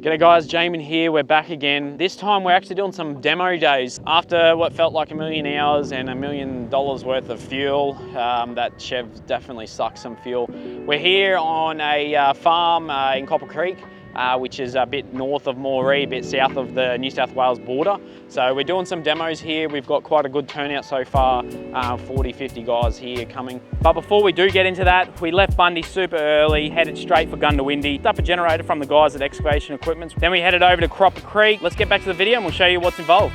G'day guys, Jamin here, we're back again. This time we're actually doing some demo days. After what felt like 1,000,000 hours and $1 million worth of fuel, that Chev definitely sucks some fuel. We're here on a farm in CROPPA Creek, which is a bit north of Moree, a bit south of the New South Wales border. So we're doing some demos here. We've got quite a good turnout so far, 40, 50 guys here coming. But before we do get into that, we left Bundy super early, headed straight for Gundawindi, up a generator from the guys at Excavation Equipment. Then we headed over to CROPPA Creek. Let's get back to the video and we'll show you what's involved.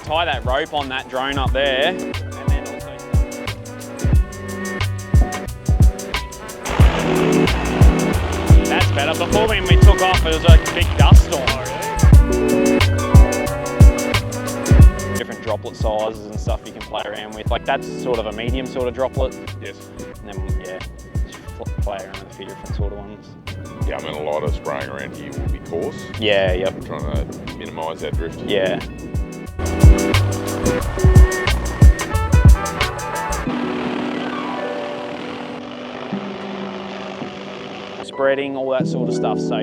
Tie that rope on that drone up there, and then also that's better. Before when we took off, it was like a big dust storm. Different droplet sizes and stuff you can play around with. Like that's sort of a medium sort of droplet. Yes. And then yeah, just play around with a few different sort of ones. Yeah, I mean a lot of spraying around here will be coarse. Yeah, yep. We're trying to minimise that drift. Yeah. Spreading, all that sort of stuff. So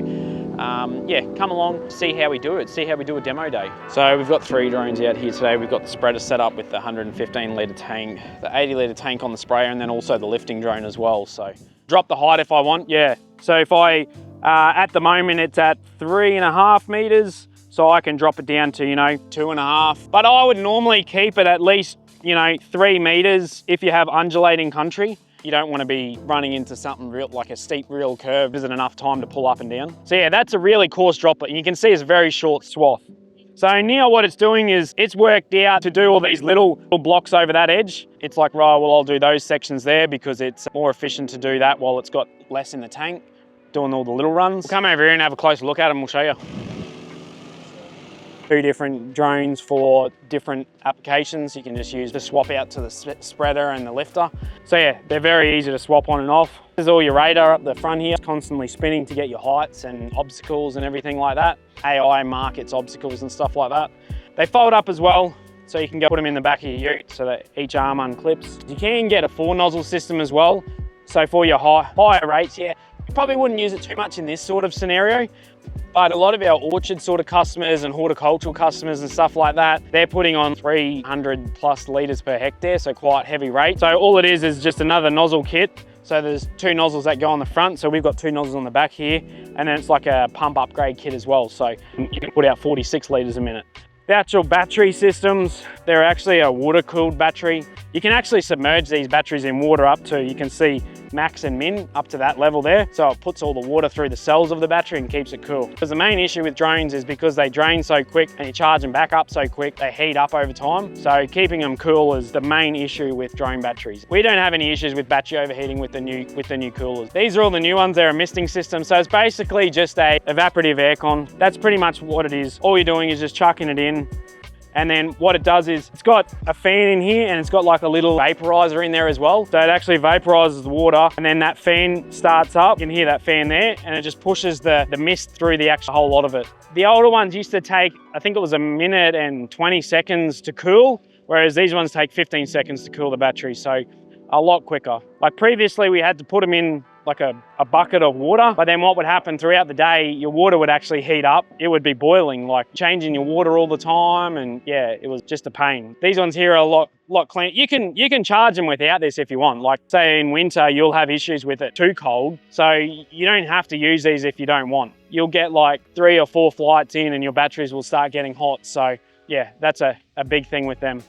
yeah, come along, see how we do it, see how we do a demo day. So we've got 3 drones out here today. We've got the spreader set up with the 115 litre tank, the 80 litre tank on the sprayer, and then also the lifting drone as well. So drop the height if I want, yeah. So if I, at the moment it's at 3.5 meters, so I can drop it down to, 2.5. But I would normally keep it at least, 3 meters if you have undulating country. You don't want to be running into something real, like a steep real curve. Isn't enough time to pull up and down. So yeah, that's a really coarse droplet. And you can see it's a very short swath. So now what it's doing is it's worked out to do all these little blocks over that edge. It's like, right, well, I'll do those sections there because it's more efficient to do that while it's got less in the tank, doing all the little runs. We'll come over here and have a closer look at them. We'll show you. 2 different drones for different applications. You can just use the swap out to the spreader and the lifter. So yeah, they're very easy to swap on and off. There's all your radar up the front here, constantly spinning to get your heights and obstacles and everything like that. AI markets obstacles and stuff like that. They fold up as well, so you can go put them in the back of your ute so that each arm unclips. You can get a 4-nozzle system as well. So for your higher rates, yeah, you probably wouldn't use it too much in this sort of scenario. But a lot of our orchard sort of customers and horticultural customers and stuff like that, they're putting on 300 plus litres per hectare, so quite heavy rate. So all it is just another nozzle kit. So there's 2 nozzles that go on the front, so we've got 2 nozzles on the back here, and then it's like a pump upgrade kit as well, so you can put out 46 litres a minute. The actual battery systems, they're actually a water-cooled battery. You can actually submerge these batteries in water up to, you can see max and min up to that level there. So it puts all the water through the cells of the battery and keeps it cool. Because the main issue with drones is because they drain so quick and you charge them back up so quick, they heat up over time. So keeping them cool is the main issue with drone batteries. We don't have any issues with battery overheating with the new coolers. These are all the new ones. They're a misting system. So it's basically just a evaporative aircon. That's pretty much what it is. All you're doing is just chucking it in. And then what it does is it's got a fan in here and it's got like a little vaporizer in there as well. So it actually vaporizes the water and then that fan starts up. You can hear that fan there and it just pushes the mist through the actual whole lot of it. The older ones used to take, I think it was 1 minute and 20 seconds to cool, whereas these ones take 15 seconds to cool the battery. So a lot quicker. Like previously we had to put them in like a bucket of water, but then what would happen throughout the day, your water would actually heat up. It would be boiling, like changing your water all the time, and yeah, it was just a pain. These ones here are a lot cleaner. You can charge them without this if you want. Like say in winter, you'll have issues with it too cold, so you don't have to use these if you don't want. You'll get like 3 or 4 flights in and your batteries will start getting hot, so yeah, that's a big thing with them.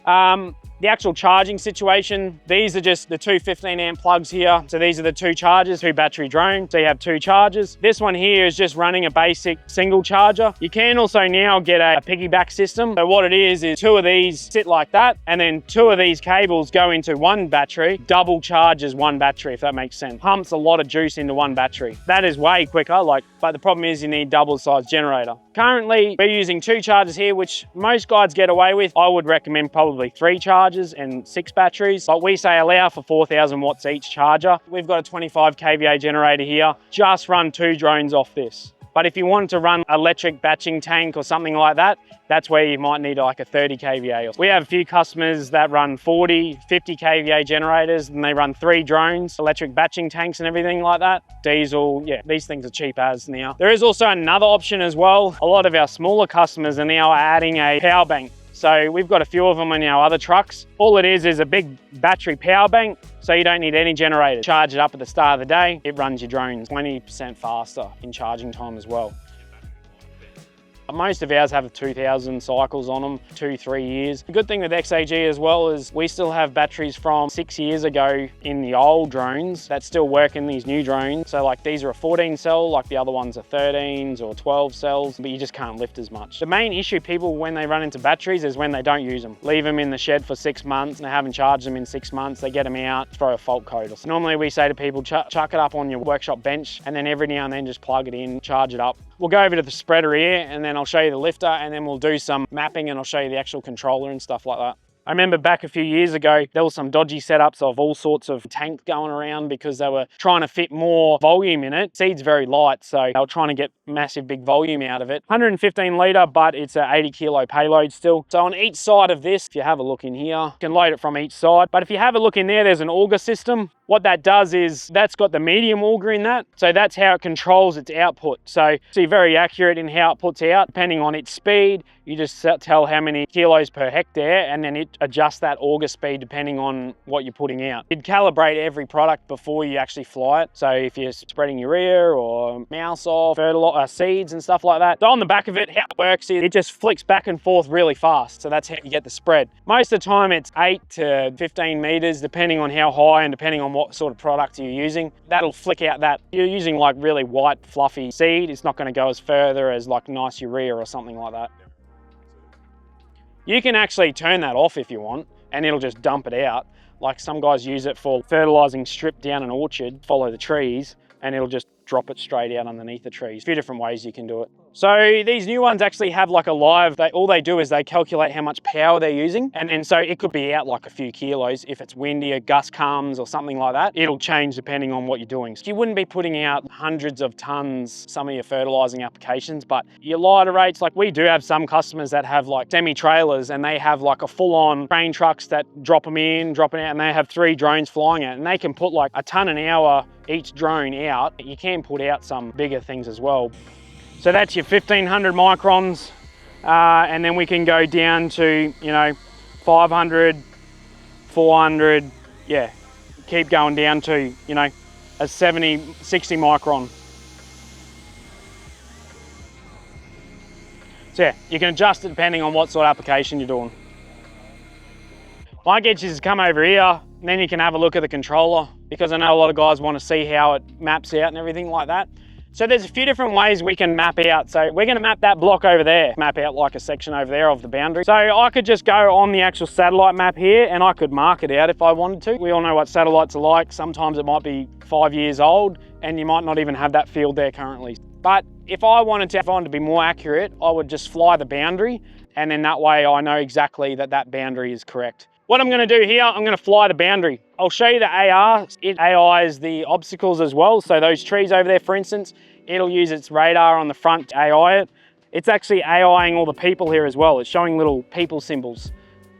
The actual charging situation, these are just the two 15 amp plugs here. So these are the two chargers, two battery drone. So you have two chargers. This one here is just running a basic single charger. You can also now get a piggyback system. So what it is two of these sit like that, and then two of these cables go into one battery, double charges one battery, if that makes sense. Pumps a lot of juice into one battery. That is way quicker, but the problem is you need double size generator. Currently, we're using two chargers here, which most guides get away with. I would recommend probably 3 chargers and 6 batteries, but we say allow for 4,000 watts each charger. We've got a 25 kVA generator here. Just run 2 drones off this. But if you want to run electric batching tank or something like that, that's where you might need like a 30 kVA. We have a few customers that run 40, 50 kVA generators, and they run 3 drones, electric batching tanks and everything like that. Diesel, yeah, these things are cheap as now. There is also another option as well. A lot of our smaller customers are now adding a power bank. So we've got a few of them in our other trucks. All it is a big battery power bank, so you don't need any generator. Charge it up at the start of the day, it runs your drones 20% faster in charging time as well. Most of ours have 2,000 cycles on them, 2-3 years. The good thing with XAG as well is we still have batteries from 6 years ago in the old drones that still work in these new drones. So like these are a 14 cell, like the other ones are 13s or 12 cells, but you just can't lift as much. The main issue people when they run into batteries is when they don't use them. Leave them in the shed for 6 months and they haven't charged them in 6 months, they get them out, throw a fault code or something. Normally we say to people, chuck it up on your workshop bench and then every now and then just plug it in, charge it up. We'll go over to the spreader here and then I'll show you the lifter and then we'll do some mapping and I'll show you the actual controller and stuff like that. I remember back a few years ago, there was some dodgy setups of all sorts of tanks going around because they were trying to fit more volume in it. Seed's very light, so they were trying to get massive big volume out of it. 115 litre, but it's an 80 kilo payload still. So on each side of this, if you have a look in here, you can load it from each side. But if you have a look in there, there's an auger system. What that does is that's got the medium auger in that. So that's how it controls its output. So you're very accurate in how it puts out. Depending on its speed, you just tell how many kilos per hectare and then it adjusts that auger speed depending on what you're putting out. You'd calibrate every product before you actually fly it. So if you're spreading urea or mouse off, fertilizer, seeds and stuff like that. So on the back of it, how it works is it just flicks back and forth really fast. So that's how you get the spread. Most of the time it's 8 to 15 meters, depending on how high and depending on what sort of product you're using. That'll flick out that. You're using like really white, fluffy seed. It's not going to go as further as like nice urea or something like that. You can actually turn that off if you want and it'll just dump it out. Like some guys use it for fertilizing strip down an orchard, follow the trees, and it'll just drop it straight out underneath the trees. A few different ways you can do it. So these new ones actually have like a live, all they do is they calculate how much power they're using. And so it could be out like a few kilos. If it's windy, a gust comes or something like that, it'll change depending on what you're doing. So you wouldn't be putting out hundreds of tons, some of your fertilizing applications, but your lighter rates, like we do have some customers that have like semi-trailers and they have like a full-on train trucks that drop them in, drop it out, and they have 3 drones flying it and they can put like a ton an hour each drone out. You can put out some bigger things as well. So that's your 1500 microns, and then we can go down to, 500, 400, yeah, keep going down to, a 70, 60 micron. So yeah, you can adjust it depending on what sort of application you're doing. Might get you to come over here, and then you can have a look at the controller, because I know a lot of guys want to see how it maps out and everything like that. So there's a few different ways we can map out. So we're going to map that block over there, map out like a section over there of the boundary. So I could just go on the actual satellite map here and I could mark it out if I wanted to. We all know what satellites are like. Sometimes it might be 5 years old and you might not even have that field there currently. But if I wanted to be more accurate, I would just fly the boundary and then that way I know exactly that that boundary is correct. What I'm going to do here, I'm going to fly the boundary. I'll show you the AR. It AIs the obstacles as well. So those trees over there, for instance, it'll use its radar on the front to AI it. It's actually AIing all the people here as well. It's showing little people symbols.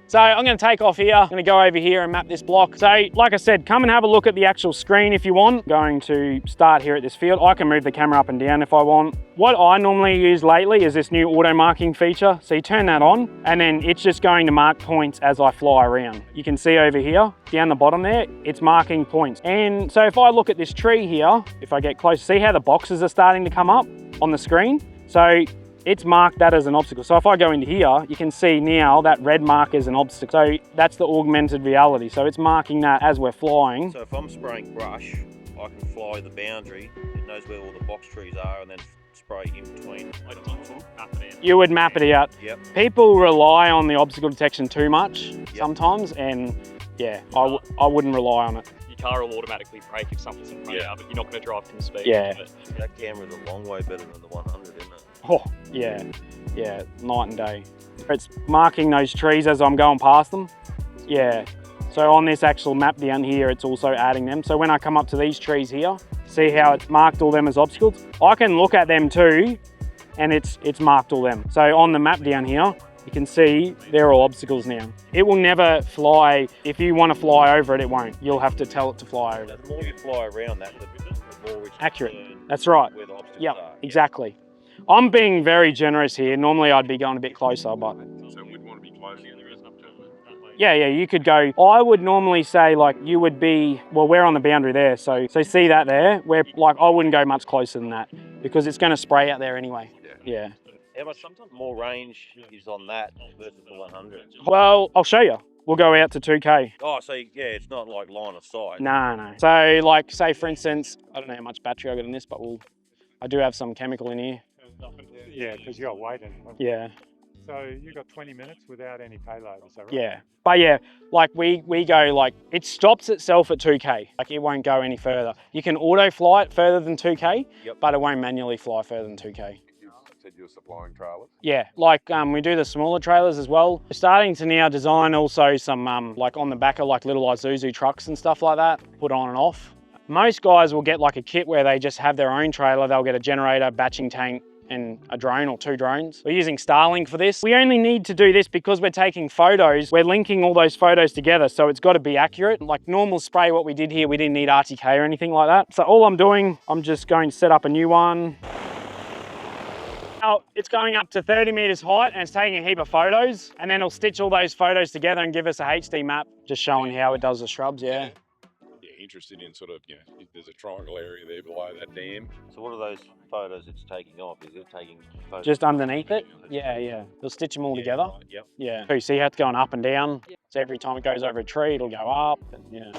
So I'm going to take off here. I'm going to go over here and map this block. So like I said, come and have a look at the actual screen if you want. Going to start here at this field. I can move the camera up and down if I want. What I normally use lately is this new auto marking feature. So you turn that on and then it's just going to mark points as I fly around. You can see over here, down the bottom there, it's marking points. And so if I look at this tree here, if I get close, see how the boxes are starting to come up on the screen? So it's marked that as an obstacle. So if I go into here, you can see now that red mark is an obstacle. So that's the augmented reality. So it's marking that as we're flying. So if I'm spraying brush, I can fly the boundary. It knows where all the box trees are and then spray in between. You would map it out. Yep. People rely on the obstacle detection too much sometimes, and yeah, I wouldn't rely on it. Your car will automatically brake if something's in front of you, but you're not going to drive from speed. Yeah. That camera's a long way better than the 100, isn't it? Oh, yeah, night and day. It's marking those trees as I'm going past them. Yeah, so on this actual map down here, it's also adding them. So when I come up to these trees here, see how it's marked all them as obstacles? I can look at them too, and it's marked all them. So on the map down here, you can see they're all obstacles now. It will never fly. If you want to fly over it, it won't. You'll have to tell it to fly over it. The more you fly around that, the more we accurate. That's right. Where the obstacles Yep, are. exactly. I'm being very generous here. Normally I'd be going a bit closer, but So we'd want to be closer to the rest up to it. yeah, you could go. I would normally say like you would be, well, we're on the boundary there. So see that there? Where like I wouldn't go much closer than that because it's going to spray out there anyway. Yeah. How much more range is on that versus the 100? Well, I'll show you. We'll go out to 2K. Oh, so yeah, it's not like line of sight. No. So like say for instance, I don't know how much battery I got in this, but I do have some chemical in here. Yeah, because you got weight in it. Yeah. So you got 20 minutes without any payload, is that right? Yeah. But yeah, like we go like, it stops itself at 2K. Like it won't go any further. You can auto fly it further than 2K, but it won't manually fly further than 2K. You said you were supplying trailers? Yeah, like we do the smaller trailers as well. We're starting to now design also some like on the back of like little Isuzu trucks and stuff like that, put on and off. Most guys will get like a kit where they just have their own trailer. They'll get a generator, batching tank, and a drone or 2 drones. We're using Starlink for this. We only need to do this because we're taking photos. We're linking all those photos together, so it's got to be accurate. Like normal spray, what we did here, we didn't need RTK or anything like that. So all I'm doing, I'm just going to set up a new one. Now, it's going up to 30 meters height and it's taking a heap of photos, and then it'll stitch all those photos together and give us a HD map, just showing how it does the shrubs, yeah. Interested in sort of, you know, if there's a triangle area there below that dam. So what are those photos it's taking off? Is it taking photos? Just underneath it? Yeah. They'll stitch them all together. Right, yep. Yeah. So you see how it's going up and down? So every time it goes over a tree, it'll go up, and yeah.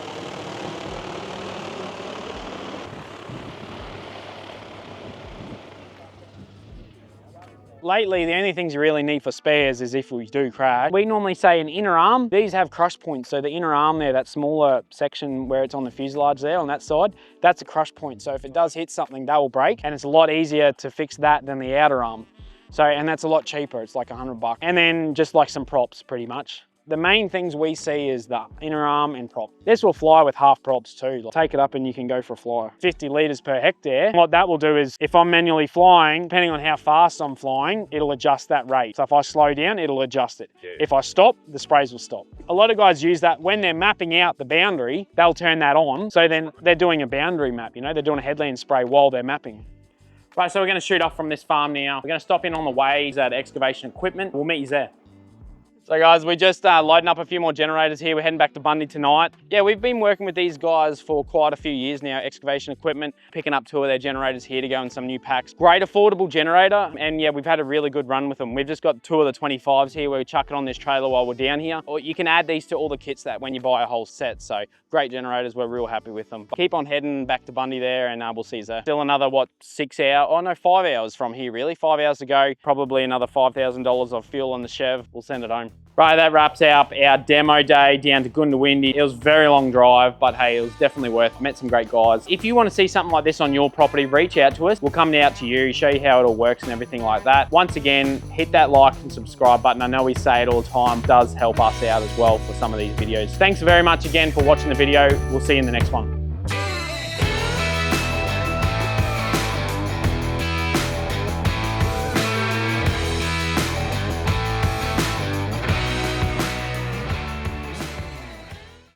Lately, the only things you really need for spares is if we do crash. We normally say an inner arm. These have crush points. So the inner arm there, that smaller section where it's on the fuselage there on that side, that's a crush point. So if it does hit something, that will break. And it's a lot easier to fix that than the outer arm. So, and that's a lot cheaper. It's like $100. And then just like some props pretty much. The main things we see is the inner arm and prop. This will fly with half props too. Take it up and you can go for a fly. 50 litres per hectare. What that will do is if I'm manually flying, depending on how fast I'm flying, it'll adjust that rate. So if I slow down, it'll adjust it. Yeah. If I stop, the sprays will stop. A lot of guys use that when they're mapping out the boundary, they'll turn that on. So then they're doing a boundary map, you know, they're doing a headland spray while they're mapping. Right, so we're gonna shoot off from this farm now. We're gonna stop in on the way at excavation equipment. We'll meet you there. So guys, we're just loading up a few more generators here. We're heading back to Bundy tonight. Yeah, we've been working with these guys for quite a few years now, excavation equipment, picking up 2 of their generators here to go in some new packs. Great affordable generator, and yeah, we've had a really good run with them. We've just got 2 of the 25s here where we chuck it on this trailer while we're down here. Or you can add these to all the kits that when you buy a whole set. So great generators, we're real happy with them. Keep on heading back to Bundy there and we'll see you there. Still another, what, 6 hours, oh no, 5 hours from here really. 5 hours to go, probably another $5,000 of fuel on the Chev. We'll send it home. Right, that wraps up our demo day down to Goondiwindi. It was a very long drive, but hey, it was definitely worth it. Met some great guys. If you want to see something like this on your property, reach out to us. We'll come out to you, show you how it all works and everything like that. Once again, hit that like and subscribe button. I know we say it all the time. It does help us out as well for some of these videos. Thanks very much again for watching the video. We'll see you in the next one.